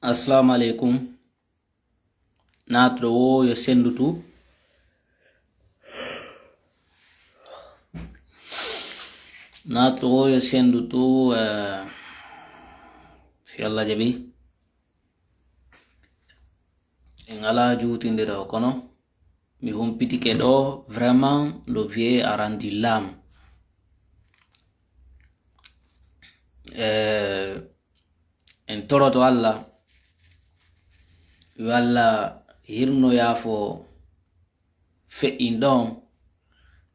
Assalamu alaikum. Natro wo yo sendutu. Natro wo yo sendutu si Allah jabi. Ngala jutindira kono. Mi humpitike do vraiment le vieux a rendu l'âme. En toroto Allah. Walla hirno yafo fe'in don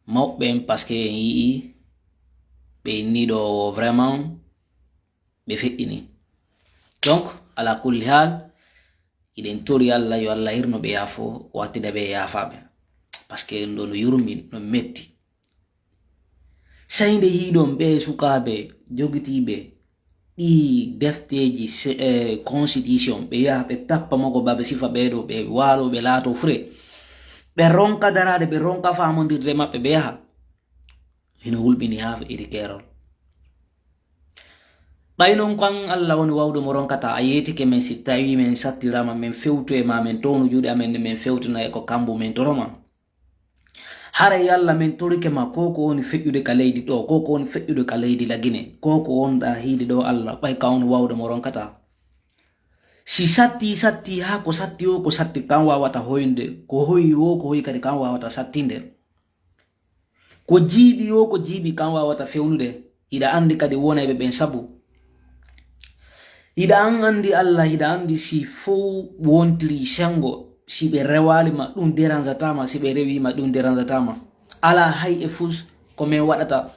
mawɓen parce que en yii ɓe niɗo vraiment ɓe fe'ini. Donc ala kulli hal iɗen tori Allah yo Allah hirno ɓe yafo wattida ɓe yafaɓe parce que ndo no yurmi no metti sayde hiɗon ɓe sukaɓe jogitiɓe ɗi defteji constitution ɓe yaha ɓe tappa mago baɓe sifa ɓeɗo ɓe walo ɓe laato fure ɓe ronka darade ɓe ronka famodirde maɓɓe ɓe yaha hino hulɓini ha iri kerol ɓaynon kan Allah woni wawɗo mo ronkata a yetike men si tawi men sattirama men fewtu e ma men towno juuɗe amen nde men fewtuna e ko kambo men toroma hara yalla men torike ma koko woni feƴƴude ka leydi ɗo koko woni feƴƴude ka leydi lagine koko wonɗa hiide ɗo Allah ɓay ka woni wawɗo mo ronkata si satti ha ko satti o ko satti kan wawata hoyde ko hoyi o ko hoyi kadi kan wawata sattinde ko jiiɓi o ko jiiɓi kan wawata fewnude hiɗa andi kadi wonayɓe ɓen sabu hiɗa an andi Allah hiɗa andi si fo wontiri sengo si ɓe rewalima ɗum dérangetama si ɓe rewima ɗum dérangetama ala hay e fus ko min waɗata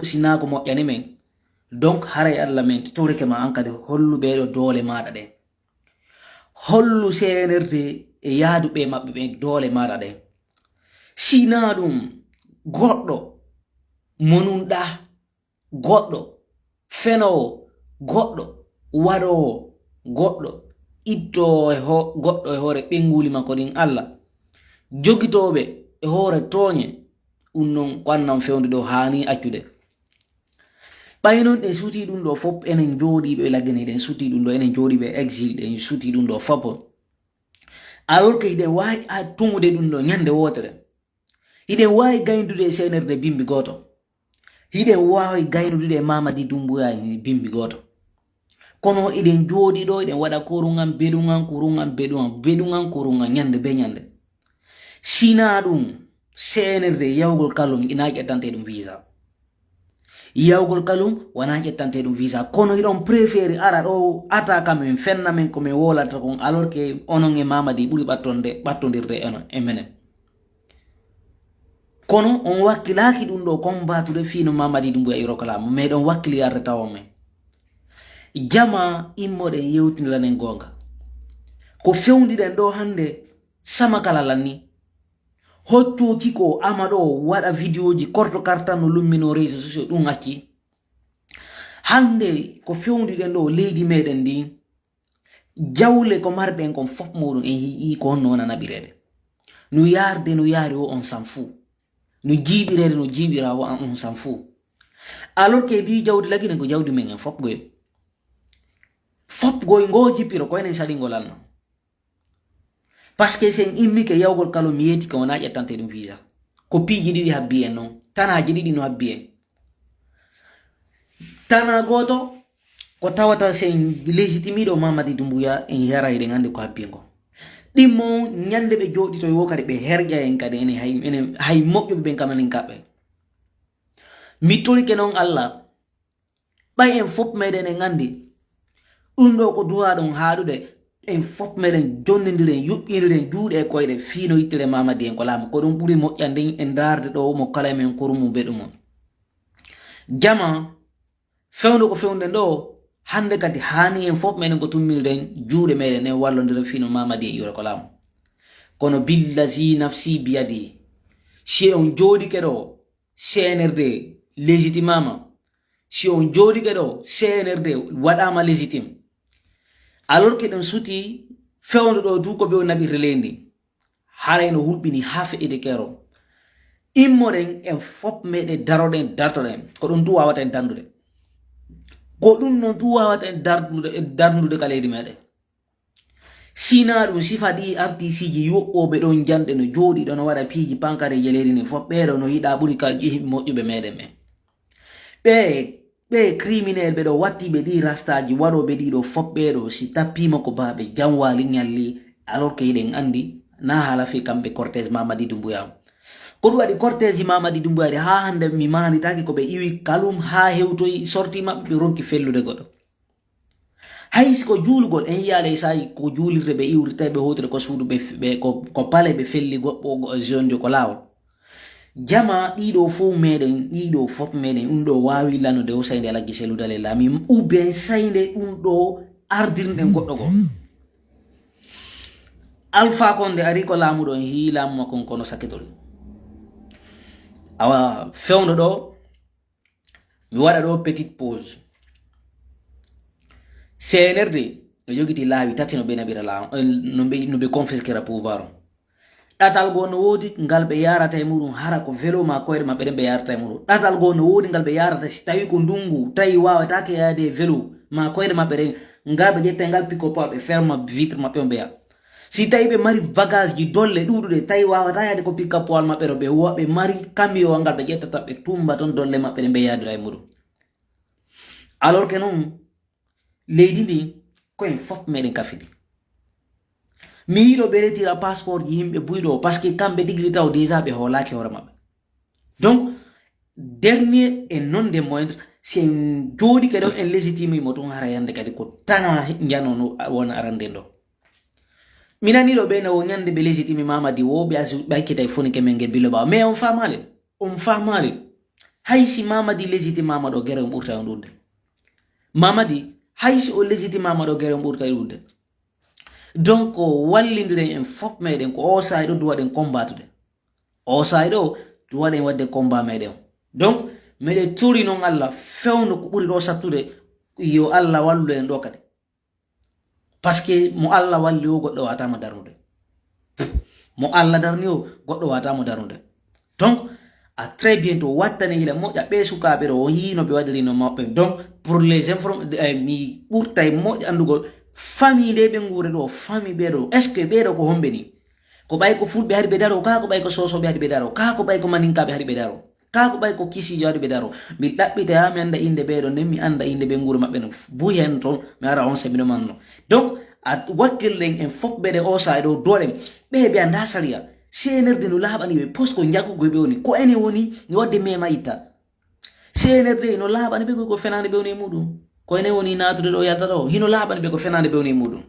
sina ko moƴƴani men donc haray Allah men torike ma an kadi hollu ɓeɗo doole maɗa ɗe hollu senerde e yaaduɓe maɓɓe ɓe doole maɗa ɗe sina ɗum goɗɗo monunɗa goɗɗo fenowo goɗɗo waɗowo goɗɗo itto goɗɗo e hoore ɓenguli makko ɗin Allah jogitoɓe e hoore tooñe ɗum non ko annam fewde ɗo hani accude ɓaynon ɗen suti ɗum ɗo fop enen jooɗiɓe lagene ɗen suti ɗum ɗo enen jooɗiɓe exil ɗen suti ɗum ɗo fop alors que hiɗen wawi tumude ɗum ɗo ñande wotere hiɗen wawi gayndude e senerde bimbi goto hiɗen wawi gaynudude e Mamadi Doumbouya bimbi goto kono iɗen jooɗi ɗo iɗen waɗa korugan beɗugan korugan ñande be ñande sina ɗum senerde yawgol kalum ina ƴettante ɗum visa yawgol kalum wona ƴettante ɗum visa kono iɗon préféré ara ɗo ata kamen fenna men komin wolata kon alors que onon e Mamadi ɓuuri ɓattodirde e menen kono on wakkilaki ɗum ɗo combatude fino Mamadi Doumbouya irokalama meɗon wakkili yarde tawa men jama immoɗen yewtinilanen gonga ko fewdiɗen ɗo hande sama kala lanni hottoki ko ama ɗo waɗa vidéoji korto kartan no lummino réseau sociaux ɗum acci hande ko fewdiɗen ɗo leydi meɗen ndi jawle ko marɗen kon fop muɗum en yii ko honno wona naɓirede no yarde no yaari o on s'en fout no jiiɓirede no jiiɓira o on s'en fout alors que di jawdi lagine ko jawdi men en fop goy ngo jippiro ko enen saɗingol Allah parce que sen immike yawgol kalum yeti ko wona ƴettante ɗum visa ko piiji ɗiɗi habbi en noon tanaji ɗiɗi no habbi en tana goto ko tawata sen légitimiɗo Mamadi Doumbouya en yaray ɗen andi ko habbi ngo ɗimmo ñande ɓe jooɗito yo kadi ɓe herƴa en kadi enen hay moƴƴuɓe ɓen kamanen kaɓɓe mi torike noon Allah ɓay en fop meɗen en andi ɗum ɗo ko duwa ɗon haaɗude en fop meɗen jonnodiren yuƴƴiniren juuɗe e koyɗe fiino yittire Mamadi en ko laama ko ɗum ɓuri moƴƴande en darde ɗo mo kala men kurumum beɗumon jama fewde ko fewden ɗo hande kadi hani en fop meɗen ko tumminiren juuɗe meɗen en wallodiren fiino Mamadi en yure ko laama kono billahi nafsi biyadi si on jooɗike ɗo senerde légitimama si on jooɗike ɗo senerde waɗama légitime alors que ɗum suti fewde ɗo du ko ɓe o naɓirte leydi haray no hulɓini ha feƴƴide kero immoɗen en fop meɗe daroɗen dartoɗen ko ɗum du wawata en dandude ko ɗum non du wawata en dardude ka leydi meɗen sina ɗum sifa ɗi artisiji yoɓɓoɓe ɗon janɗe no jooɗi ɗo no waɗa piiji pankare jeleri ni fof ɓeɗo no yiɗa ɓuri ka moƴƴuɓe meɗen ɓe ɓe criminel ɓe ɗo wattiɓe ɗi rastaji waɗoɓe ɗiɗo fof ɓeɗo si tappima ko baɓe janwali ñalli alors que yiɗen andi na hala fe kamɓe cortège Mamadi Doumbouya ko ɗum waɗi cortège Mamadi Doumbouya ha hande mi manitaki ko ɓe iwi kalum ha hewtoyi sorti maɓɓe ɓe ronki fellude goɗɗo haysi ko juulugol en yiyale sayi ko juulirde ɓe iwrita ɓe hotire ko suudu ɓe ko pale ɓe felli goɓɓo jeune ko lawol jama ɗiɗo fof meɗen ɗiɗo fof meɗen ɗum ɗo wawi lanude o sayde alaggi seludale lami ou bien sayde ɗum ɗo ardirɗen goɗɗo go Alpha Condé ari ko laamuɗo en hi laamu makko kono sakitol awa fewno ɗo mi waɗa ɗo petite pause CNRD no jogiti laawi tati no ɓe naɓira no ɓe confisquera pouvoir ɗatal goo no woodi ngal ɓe yarata e muɗum hara ko vélo ma koyɗe maɓɓe ɗen ɓe yarata e muɗum ɗatal goo no woodi ngal ɓe yarata si tawi ko ndungu tawi wawatake yaade e vélo ma koyɗe maɓɓe ɗen ngal ɓe ƴetta ngal pico pa ɓe ferma vitre maɓɓe on ɓeya si tawi ɓe mari bagage ji dolle ɗuɗuɗe tawi wawata yaade ko pick up wal maɓɓe ɗo ɓe mari camion ngal ɓe ƴettata ɓe tumba ton dolle maɓɓe ɗen ɓe yadira e muɗum alors que noon leydi ndi koyen fof meɗen kafidi mi yiɗo ɓe retira passeport ji yimɓe buyɗo par ce que kamɓe ɗigli taw déjà ɓe hoolaki hoore maɓɓe donc dernier et non des moindres si en jooɗi kadi on en légitime mo toon hara yande kadi ko tana janono wona arande ɗo mi naniɗo ɓe no ñande ɓe légitime Mamadi wo ɓe hakkita e fonike men ge bille ɓawa mais on famale haysi Mamadi légitime Mamaɗo guere on ɓurta on ɗurde Mamadi haysi o légitime Mamaɗo guere on ɓurta e ɗurde donc wallidiren en fof meɗen ko o sayi ɗo duwaɗen combattude o sayi ɗo duwaɗen wadde combat meɗen donc meɗe turi noon Allah fewno ko ɓuri ɗo sattude yo Allah wallu en ɗo kadi par ce que mo Allah walli o goɗɗo watama darnude mo Allah darni o goɗɗo watamo darnude donc à très bientôt wattane hila moƴƴa ɓe sukaɓe ɗo yino ɓe waɗiri no maɓɓe donc pour les mi ɓurta e moƴƴa andugol famille nde ɓe nguure ɗo famille ɓeɗo est ce que ɓeɗo ko homɓe ni ko ɓay ko fulɓe haɗi ɓe daro ka ko ɓay ko sosoɓe haɗi ɓe daro ka ko ɓay ko maninkaɓe haɗi ɓe daro ka ko ɓay ko kisijo haɗi ɓe daro mi ɗaɓɓita ha mi anda inde ɓeɗo nden mi anda inde ɓe nguure maɓɓe no buy hen toon mi ara on semino manno donc a wakkilɗen en fof ɓeɗe o sa'i ɗo doɗen ɓe ɓe anda sariya CNRD no laaɓani ɓe post ko jaggugo ɓe woni ko ene woni mi wadde mema itta CNRD no laaɓani ɓe ko fenade ɓe woni e muɗum ko ene woni natude ɗo yalta ɗo hino laaɓani ɓe ko fenade ɓe woni e muɗum